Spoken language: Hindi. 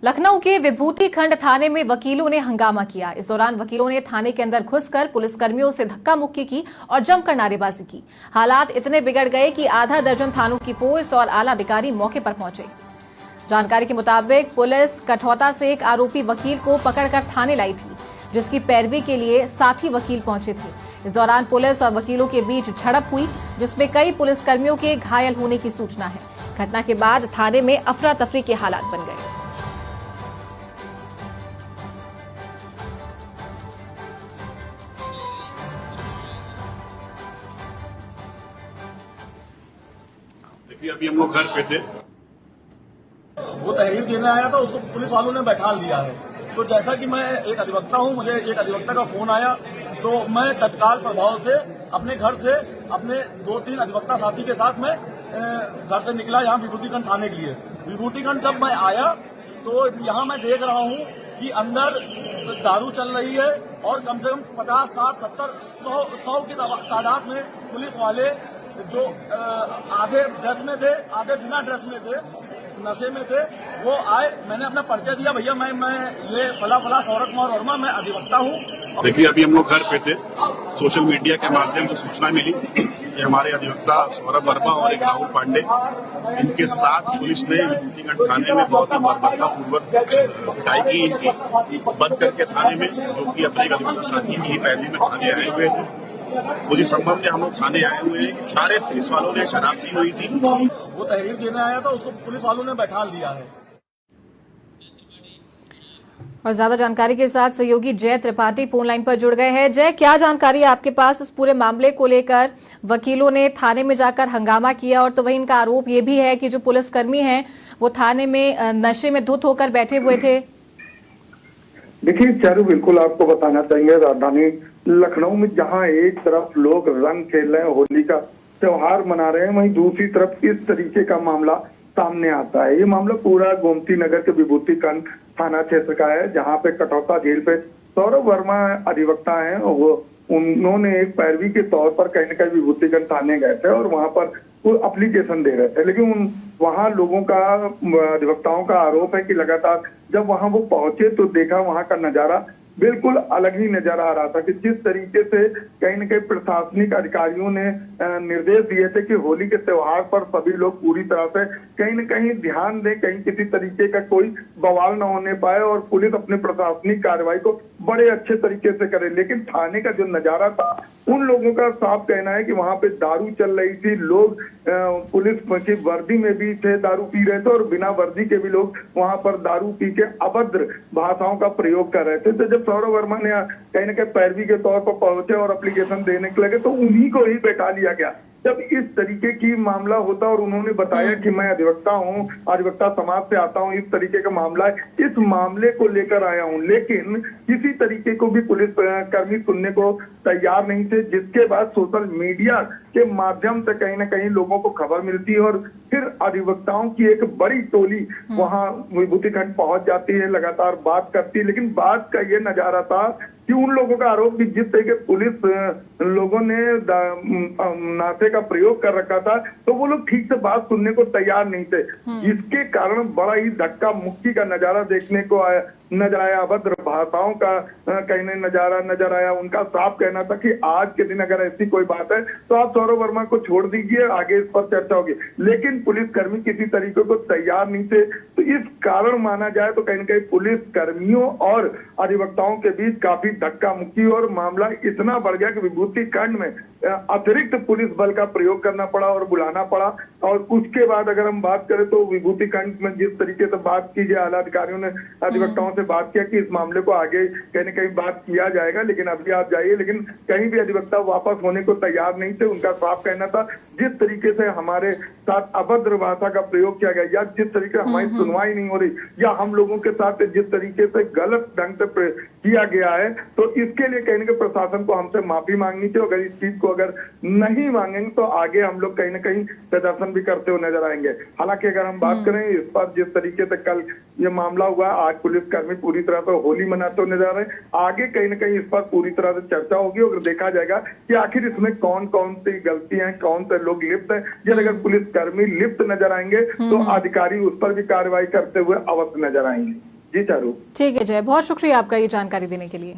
लखनऊ के विभूति खंड थाने में वकीलों ने हंगामा किया। इस दौरान वकीलों ने थाने के अंदर घुसकर पुलिसकर्मियों से धक्का मुक्की की और जमकर नारेबाजी की। हालात इतने बिगड़ गए कि आधा दर्जन थानों की फोर्स और आला अधिकारी मौके पर पहुंचे। जानकारी के मुताबिक पुलिस कठौता से एक आरोपी वकील को पकड़कर थाने लाई थी, जिसकी पैरवी के लिए साथी वकील पहुंचे थे। इस दौरान पुलिस और वकीलों के बीच झड़प हुई, जिसमें कई पुलिसकर्मियों के घायल होने की सूचना है। घटना के बाद थाने में अफरा तफरी के हालात बन गए। देखिए, अभी हम लोग घर पे थे, वो तहरीर देने आया था, उसको पुलिस वालों ने बैठा दिया है। तो जैसा कि मैं एक अधिवक्ता हूं, मुझे एक अधिवक्ता का फोन आया, तो मैं तत्काल प्रभाव से अपने घर से अपने 2-3 अधिवक्ता साथी के साथ मैं घर से निकला यहाँ विभूतिखंड थाने के लिए। विभूतिखंड जब मैं आया तो यहाँ मैं देख रहा हूँ कि अंदर दारू चल रही है और कम से कम 50, 60, 70, 100 की तादाद में पुलिस वाले जो आधे ड्रेस में थे, आधे बिना ड्रेस में थे, नशे में थे, वो आए। मैंने अपना परिचय दिया, भैया मैं ये फला सौरभ कुमार वर्मा, मैं अधिवक्ता हूँ। देखिए, अभी हम लोग घर पे थे, सोशल मीडिया के माध्यम से सूचना मिली कि हमारे अधिवक्ता सौरभ वर्मा और एक राहुल पांडे, इनके साथ पुलिस ने विभूतिखंड थाने में बहुत ही बर्बरतापूर्वक पिटाई की इनकी, बंद करके थाने में, जो कि अपने अधिवक्ता साथी की ही पैरवी में थाने आए हुए थे। मुझे संबंध में हम लोग थाने आए हुए हैं। सारे पुलिस वालों ने शराब पी हुई थी। वो तहरीर देने आया था, उसको पुलिस वालों ने बैठा दिया है। और ज्यादा जानकारी के साथ सहयोगी जय त्रिपाठी फोन लाइन पर जुड़ गए हैं। जय, क्या जानकारी है आपके पास इस पूरे मामले को लेकर? वकीलों ने थाने में जाकर हंगामा किया और तो वहीं इनका आरोप ये भी है कि जो पुलिसकर्मी हैं वो थाने में नशे में धुत होकर बैठे हुए थे। देखिए चारू, बिल्कुल आपको बताना चाहेंगे, राजधानी लखनऊ में जहां एक तरफ लोग रंग खेल रहे हैं, होली का त्योहार मना रहे हैं, वहीं दूसरी तरफ इस तरीके का मामला सामने आता है। ये मामला पूरा गोमती नगर के विभूतिखंड थाना क्षेत्र का है, जहां पे कठौता जेल पे सौरभ वर्मा अधिवक्ता हैं। वो उन्होंने एक पैरवी के तौर पर कहीं न कहीं विभूतिखंड थाने गए थे और वहां पर वो एप्लीकेशन दे रहे थे, लेकिन वहां लोगों का, अधिवक्ताओं का आरोप है कि लगातार जब वहां वो पहुंचे तो देखा वहां का नजारा बिल्कुल अलग ही नजर आ रहा था कि जिस तरीके से कहीं न कहीं प्रशासनिक अधिकारियों ने निर्देश दिए थे कि होली के त्योहार पर सभी लोग पूरी तरह से कहीं न कहीं ध्यान दें, कहीं किसी तरीके का कोई बवाल न होने पाए और पुलिस अपनी प्रशासनिक कार्रवाई को बड़े अच्छे तरीके से करे। लेकिन थाने का जो नजारा था, उन लोगों का साफ कहना है कि वहां पे दारू चल रही थी, लोग पुलिस की वर्दी में भी थे, दारू पी रहे थे और बिना वर्दी के भी लोग वहां पर दारू पी के अभद्र भाषाओं का प्रयोग कर रहे थे। तो जब सौरभ वर्मा ने कहीं न कहीं पैरवी के तौर पर पहुंचे और एप्लीकेशन देने के लगे तो उन्हीं को ही बैठा लिया गया। जब इस तरीके की मामला होता और उन्होंने बताया कि मैं अधिवक्ता हूं, अधिवक्ता समाज से आता हूं, इस तरीके का मामला है, इस मामले को लेकर आया हूं, लेकिन किसी तरीके को भी पुलिस कर्मी सुनने को तैयार नहीं थे। जिसके बाद सोशल मीडिया के माध्यम से कहीं न कहीं लोगों को खबर मिलती है और फिर अधिवक्ताओं की एक बड़ी टोली वहां विभूतिखंड पहुंच जाती है, लगातार बात करती है। लेकिन बात का ये नजारा था कि उन लोगों का आरोप भी जिस तरीके पुलिस लोगों ने नाते का प्रयोग कर रखा था, तो वो लोग ठीक से बात सुनने को तैयार नहीं थे, जिसके कारण बड़ा ही धक्का मुक्की का नजारा देखने को नजर आया, अभद्र भाषाओं का कहने नजारा नजर आया। उनका साफ कहना था कि आज के दिन अगर ऐसी कोई बात है तो आप सौरभ वर्मा को छोड़ दीजिए, आगे इस पर चर्चा होगी। लेकिन पुलिसकर्मी किसी तरीके को तैयार नहीं थे। तो इस कारण माना जाए तो कहीं न कहीं पुलिस कर्मियों और अधिवक्ताओं के बीच काफी धक्का मुक्की और मामला इतना बढ़ गया कि विभूतिखंड में अतिरिक्त पुलिस बल का प्रयोग करना पड़ा और बुलाना पड़ा। और उसके बाद अगर हम बात करें तो विभूतिखंड में जिस तरीके से बात की जाए, आला अधिकारियों ने अधिवक्ताओं से बात किया कि इस मामले को आगे कहीं न कहीं बात किया जाएगा, लेकिन अभी आप जाइए। लेकिन कहीं भी अधिवक्ता वापस होने को तैयार नहीं थे। उनका साफ कहना था जिस तरीके से हमारे साथ अभद्र भाषा का प्रयोग किया गया, या जिस तरीके से हमारी सुनवाई नहीं हो रही, या हम लोगों के साथ जिस तरीके से गलत ढंग से किया गया है, तो इसके लिए कहीं न कहीं प्रशासन को हमसे माफी मांगनी चाहिए। अगर इस चीज को अगर नहीं मांगेंगे तो आगे हम लोग कहीं न कहीं प्रदर्शन भी करते हुए नजर आएंगे। हालांकि अगर हम बात करें इस पर, जिस तरीके से कल ये मामला हुआ, आज पुलिसकर्मी पूरी तरह से होली मनाते हुए नजर आ रहे हैं। आगे कहीं न कहीं इस पर पूरी तरह से चर्चा होगी और देखा जाएगा कि आखिर इसमें कौन कौन सी गलतियां हैं, कौन से लोग लिप्त हैं। यदि अगर पुलिसकर्मी लिप्त नजर आएंगे तो अधिकारी उस पर भी कार्रवाई करते हुए अवश्य नजर आएंगे। जी चारू। ठीक है जय, बहुत शुक्रिया आपका ये जानकारी देने के लिए।